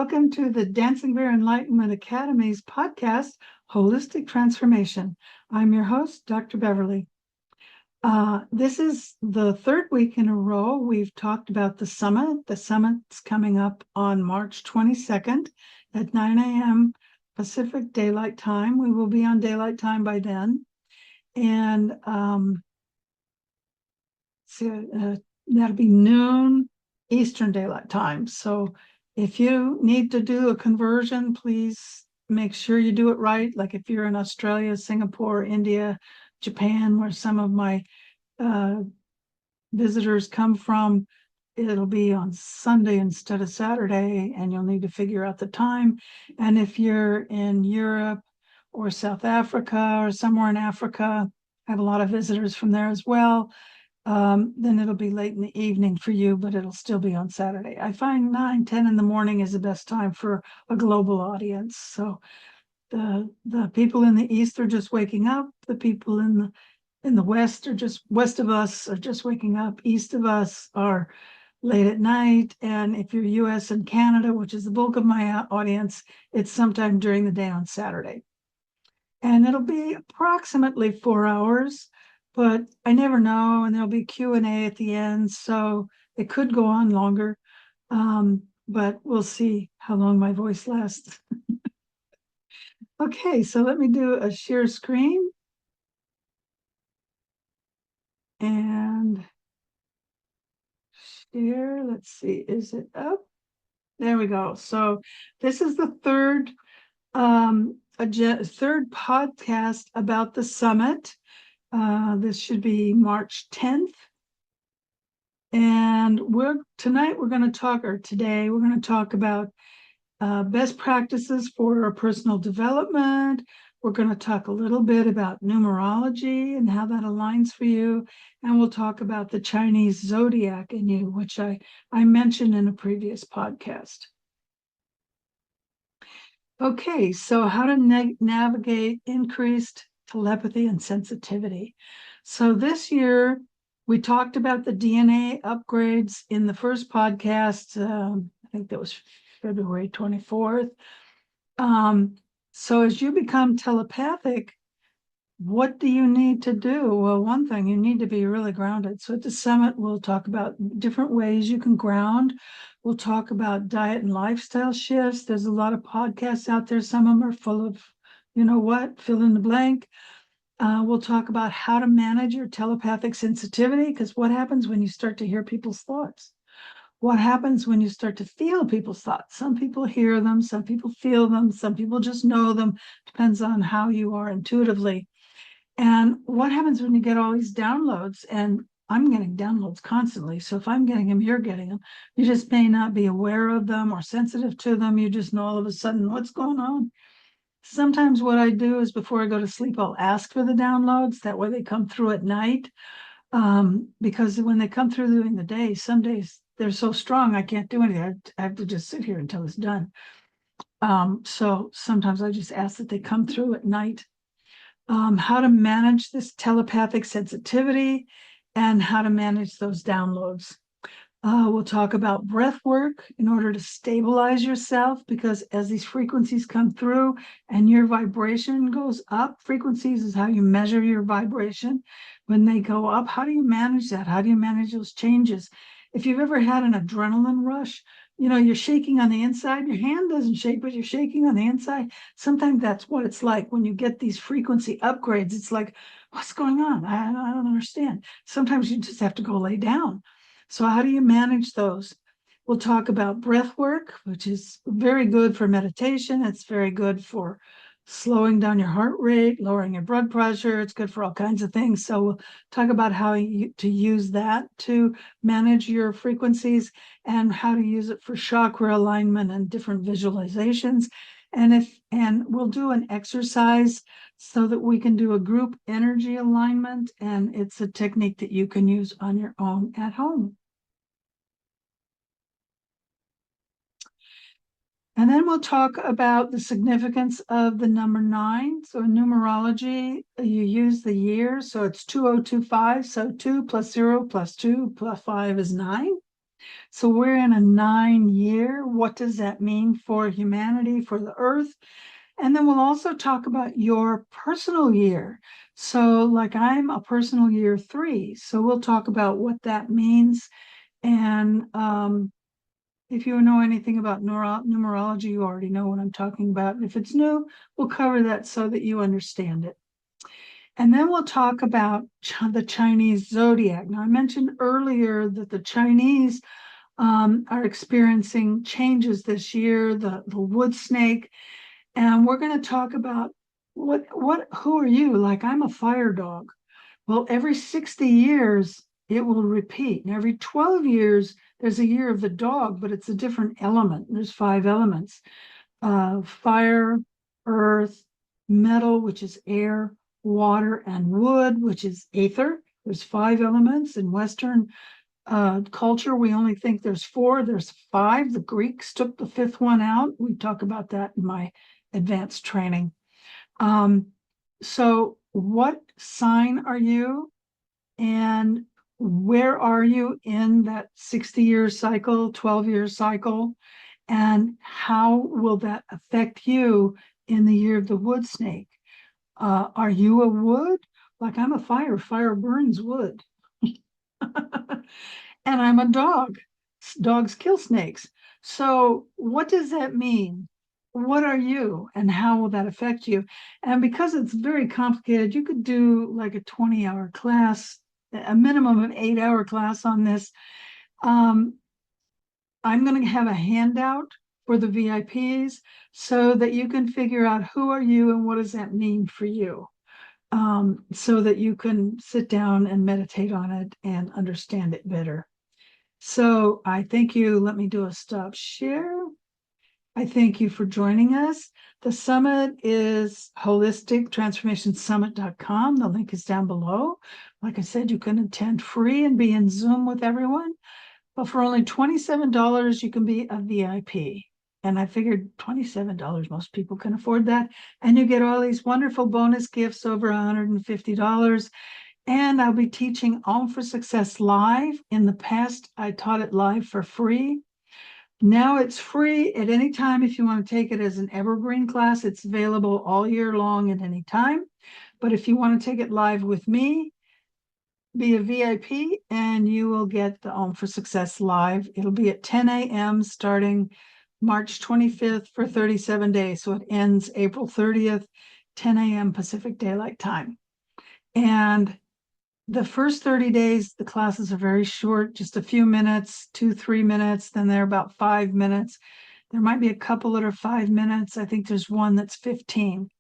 welcome to the Dancing Bear Enlightenment Academy's podcast, Holistic Transformation. I'm your host, Dr. Beverly. This is the third week in a row we've talked about the summit. The summit's coming up on March 22nd at 9 a.m. Pacific Daylight Time. We will be on Daylight Time by then. And that'll be noon Eastern Daylight Time. So if you need to do a conversion, please make sure you do it right. Like if you're in Australia, Singapore, India, Japan, where some of my visitors come from, it'll be on Sunday instead of Saturday, and you'll need to figure out the time. And if you're in Europe or South Africa or somewhere in Africa, I have a lot of visitors from there as well. Then it'll be late in the evening for you, but it'll still be on Saturday. I find 9, 10 in the morning is the best time for a global audience. So the people in the East are just waking up. The people in the West are just west of us are just waking up. East of us are late at night. And if you're US and Canada, which is the bulk of my audience, it's sometime during the day on Saturday. And it'll be approximately 4 hours. But I never know, and there'll be Q&A at the end, so it could go on longer, but we'll see how long my voice lasts. Okay, so let me do a share screen. And share, let's see, is it up? There we go. So this is the third podcast about the summit. This should be March 10th. And today we're going to talk about best practices for personal development. We're going to talk a little bit about numerology and how that aligns for you. And we'll talk about the Chinese zodiac in you, which I mentioned in a previous podcast. Okay, so how to navigate increased telepathy and sensitivity. So this year, we talked about the DNA upgrades in the first podcast. I think that was February 24th. So as you become telepathic, what do you need to do? Well, one thing, you need to be really grounded. So at the summit, we'll talk about different ways you can ground. We'll talk about diet and lifestyle shifts. There's a lot of podcasts out there. Some of them are full of, you know what, fill in the blank. We'll talk about how to manage your telepathic sensitivity, because what happens when you start to hear people's thoughts? What happens when you start to feel people's thoughts? Some people hear them, some people feel them, some people just know them. Depends on how you are intuitively. And what happens when you get all these downloads? And I'm getting downloads constantly. So if I'm getting them, you're getting them. You just may not be aware of them or sensitive to them. You just know all of a sudden what's going on. Sometimes what I do is before I go to sleep, I'll ask for the downloads. That way they come through at night. Because when they come through during the day, some days they're so strong, I can't do anything. I have to just sit here until it's done. So sometimes I just ask that they come through at night. How to manage this telepathic sensitivity and how to manage those downloads. We'll talk about breath work in order to stabilize yourself, because as these frequencies come through and your vibration goes up, frequencies is how you measure your vibration. When they go up, how do you manage that? How do you manage those changes? If you've ever had an adrenaline rush, you know, you're shaking on the inside, your hand doesn't shake, but you're shaking on the inside. Sometimes that's what it's like when you get these frequency upgrades. It's like, what's going on? I don't understand. Sometimes you just have to go lay down. So how do you manage those? We'll talk about breath work, which is very good for meditation. It's very good for slowing down your heart rate, lowering your blood pressure. It's good for all kinds of things. So we'll talk about how to use that to manage your frequencies and how to use it for chakra alignment and different visualizations. And we'll do an exercise so that we can do a group energy alignment. And it's a technique that you can use on your own at home. And then we'll talk about the significance of the number 9. So in numerology, you use the year. So it's 2025. So 2 plus 0 plus 2 plus 5 is 9. So we're in a 9-year. What does that mean for humanity, for the earth? And then we'll also talk about your personal year. So, like, I'm a personal year 3. So we'll talk about what that means. And if you know anything about numerology, you already know what I'm talking about. And if it's new, we'll cover that so that you understand it. And then we'll talk about the Chinese zodiac. Now, I mentioned earlier that the Chinese are experiencing changes this year, the wood snake. And we're going to talk about who are you? Like, I'm a fire dog. Well, every 60 years, it will repeat. And every 12 years, there's a year of the dog, but it's a different element. There's 5 elements: fire, earth, metal, which is air, water, and wood, which is ether. There's 5 elements. In Western culture, we only think there's 4. There's 5. The Greeks took the 5th one out. We talk about that in my advanced training. So what sign are you, and where are you in that 60-year cycle, 12-year cycle, and how will that affect you in the year of the wood snake? Are you a wood? Like, I'm a fire. Fire burns wood. And I'm a dog. Dogs kill snakes. So what does that mean? What are you, and how will that affect you? And because it's very complicated, you could do like a 20-hour class, a minimum of 8-hour class on this. I'm going to have a handout for the VIPs so that you can figure out who are you and what does that mean for you, so that you can sit down and meditate on it and understand it better. So I thank you. Let me do a stop share. I thank you for joining us. The summit is holistictransformationsummit.com. The link is down below. Like I said, you can attend free and be in Zoom with everyone. But for only $27, you can be a VIP. And I figured $27, most people can afford that. And you get all these wonderful bonus gifts over $150. And I'll be teaching Om for Success live. In the past, I taught it live for free. Now it's free at any time. If you want to take it as an evergreen class, it's available all year long at any time. But if you want to take it live with me, be a VIP and you will get the Om for Success live. It'll be at 10 a.m. starting March 25th for 37 days. So it ends April 30th, 10 a.m. Pacific Daylight Time. And the first 30 days, the classes are very short, just a few minutes, 2-3 minutes. Then they're about 5 minutes. There might be a couple that are 5 minutes. I think there's one that's 15.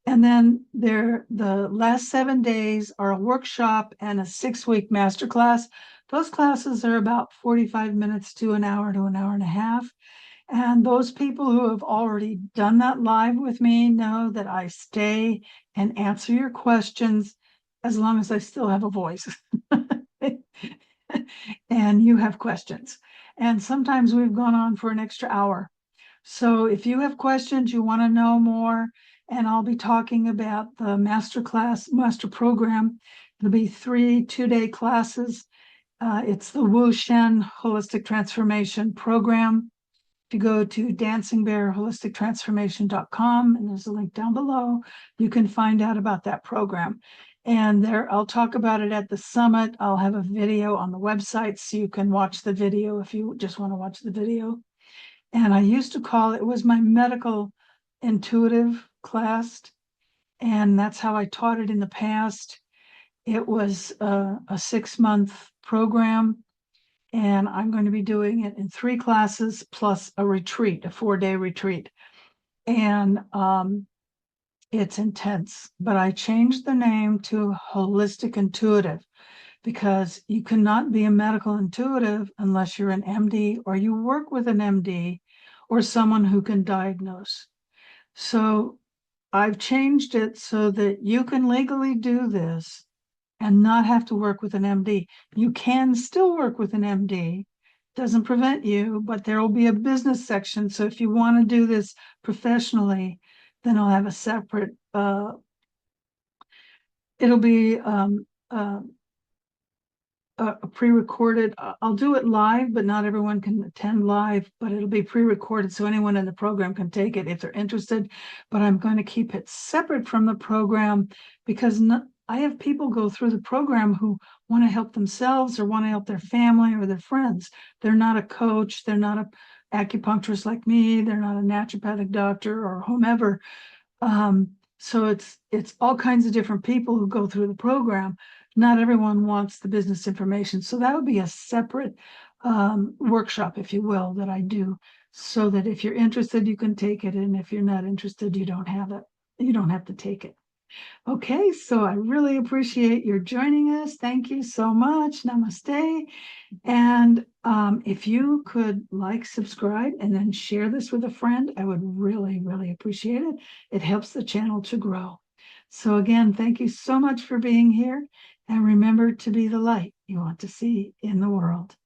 And then the last 7 days are a workshop and a 6-week masterclass. Those classes are about 45 minutes to an hour and a half. And those people who have already done that live with me know that I stay and answer your questions as long as I still have a voice and you have questions. And sometimes we've gone on for an extra hour. So if you have questions, you want to know more, and I'll be talking about the master program. It'll be 3 2-day classes. It's the Wu Shen Holistic Transformation Program. If you go to dancingbearholistictransformation.com, and there's a link down below, you can find out about that program. And there, I'll talk about it at the summit. I'll have a video on the website so you can watch the video if you just want to watch the video. And I used to call it was my medical intuitive class. And that's how I taught it in the past. It was a 6-month program. And I'm going to be doing it in 3 classes plus a retreat, a 4-day retreat. And it's intense, but I changed the name to Holistic Intuitive because you cannot be a medical intuitive unless you're an MD or you work with an MD or someone who can diagnose. So I've changed it so that you can legally do this and not have to work with an MD. You can still work with an MD, doesn't prevent you, but there will be a business section. So if you want to do this professionally, then I'll have a separate, it'll be a pre-recorded. I'll do it live, but not everyone can attend live, but it'll be pre-recorded so anyone in the program can take it if they're interested. But I'm going to keep it separate from the program because I have people go through the program who want to help themselves or want to help their family or their friends. They're not a coach. They're not a acupuncturist like me. They're not a naturopathic doctor or whomever. So it's all kinds of different people who go through the program. Not everyone wants the business information. So that would be a separate workshop, if you will, that I do, so that if you're interested, you can take it. And if you're not interested, you don't have it. You don't have to take it. Okay, so I really appreciate your joining us. Thank you so much. Namaste. And if you could like, subscribe, and then share this with a friend, I would really, really appreciate it. It helps the channel to grow. So again, thank you so much for being here. And remember to be the light you want to see in the world.